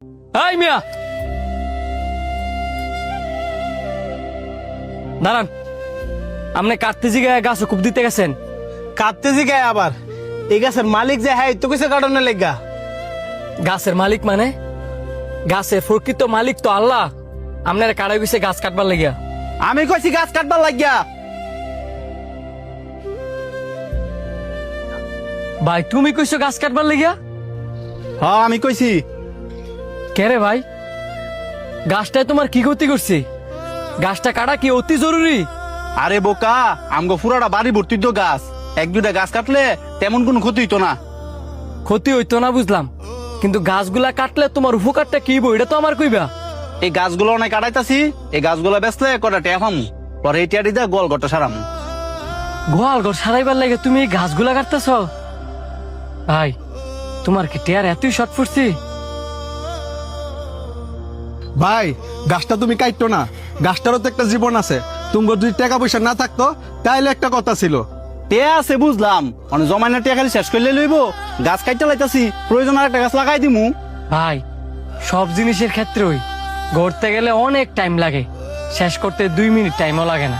এই মিয়া দাঁড়ান, আপনি কাটতে জিগায় গাছ খুব দিতে গেছেন? কাটতে জিগায় আবার এই গাছের মালিক যে হ্যাঁ তো কিসে কাটনে লেগা? গাছের মালিক মানে? গাছের প্রকৃত মালিক তো আল্লাহ। আপনারা কাড়া গেছে গাছ কাটবার লাগিয়া? আমি কইছি গাছ কাটবার লাগিয়া। ভাই তুমি কইছো গাছ কাটবার লাগিয়া? হ্যাঁ আমি কইছি। কে রে ভাই, গাছটায় তোমার কি ক্ষতি করছে? গাছটা কাটা কি অতি জরুরি? আরে বোকা, আমগো পুরাটা বাড়ি ভর্তি তো গাছ, এক দুটা গাছ কাটলে তেমন কোনো ক্ষতি হইতো না। ক্ষতি হইতো না বুঝলাম, কিন্তু গাছগুলা কাটলে তোমার উপকারটা কি হইব এটা তো আমার কইবা। এই গাছগুলো অনেক কাটাইতাছি, এই গাছগুলো বেচলে কটা টেয়া পামু, পরে এই টিয়াটি দিয়ে গোল ঘরটা সারামু। গোয়াল ঘর সারাইবার লাগে তুমি এই গাছগুলা কাটতেছ? ভাই তোমার কি টেয়ার এতই শর্ট পড়ছি? ভাই গাছটা তুমি কাটতো না, গাছটারও তো একটা জীবন আছে। তোমার যদি টাকা পয়সা না থাকতো তাইলে একটা কথা ছিল। টেয়া আছে বুঝলাম, মানে জমাইনা টেয়া খালি শেষ করলে লইব। গাছ কাটতে লাইতাছি, প্রয়োজন আর একটা গাছ লাগাই দিমু। ভাই সব জিনিসের ক্ষেত্রেই গড়তে গেলে অনেক টাইম লাগে, শেষ করতে 2 মিনিট টাইমও লাগে না।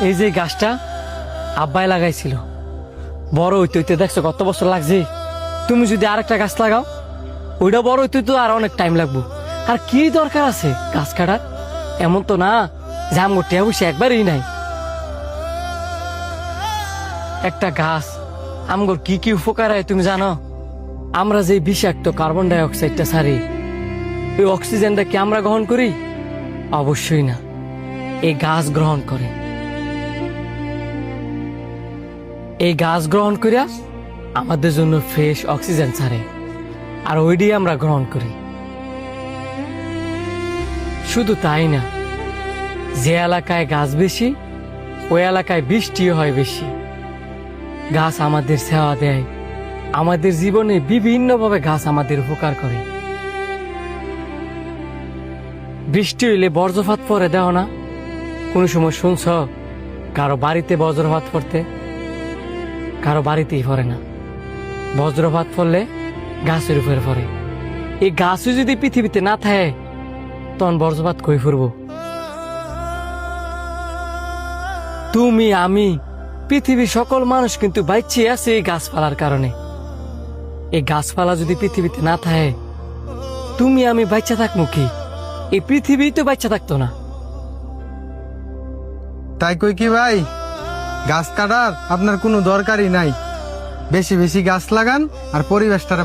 এই যে গাছটা আব্বাই লাগাইছিল, বড় হইতে হইতে দেখছো কত বছর লাগছে। তুমি যদি আরেকটা গাছ লাগাও, ওইটা বড় হইতে তো আর অনেক টাইম লাগবো। আর কি দরকার আছে গাছ কাটার? এমন তো না যে আমগো টেয়া বসে একবারই নাই। একটা গাছ আমগোর কি কি উপকার হয় তুমি জানো? আমরা যে বিষাক্ত কার্বন ডাই অক্সাইডটা ছাড়ি, ওই অক্সিজেনটা কি আমরা গ্রহণ করি? অবশ্যই না, এই গাছ গ্রহণ করে। এই গাছ গ্রহণ করিয়া আমাদের জন্য ফ্রেশ অক্সিজেন ছাড়ে, আর ওইটি আমরা গ্রহণ করি। শুধু তাই না, যে এলাকায় গাছ বেশি ওই এলাকায় বৃষ্টিও হয় বেশি। গাছ আমাদের সেবা দেয়, আমাদের জীবনে বিভিন্নভাবে গাছ আমাদের উপকার করে। বৃষ্টি হইলে বজ্রপাত পড়ে দেও না? কোন সময় শুনছ কারো বাড়িতে বজ্রপাত পড়তে? কারো বাড়িতেই পড়ে না। বজ্রপাত পড়লে গাছের উপরে পড়ে। এই গাছও যদি পৃথিবীতে না থাকে তখন বজ্রপাত কই ফুরবো? তুমি আমি পৃথিবীর সকল মানুষ কিন্তু বাইচে আছে এই গাছপালার কারণে। এই গাছপালা যদি পৃথিবীতে না থাকে, তুমি আমি বাচ্চা থাকবো কি? এই পৃথিবী তো বাচ্চা থাকতো না। তাই কই কি ভাই, গাছ কাটার আপনার কোনো দরকারই নাই। বেশি বেশি গাছ লাগান আর পরিবেশটারে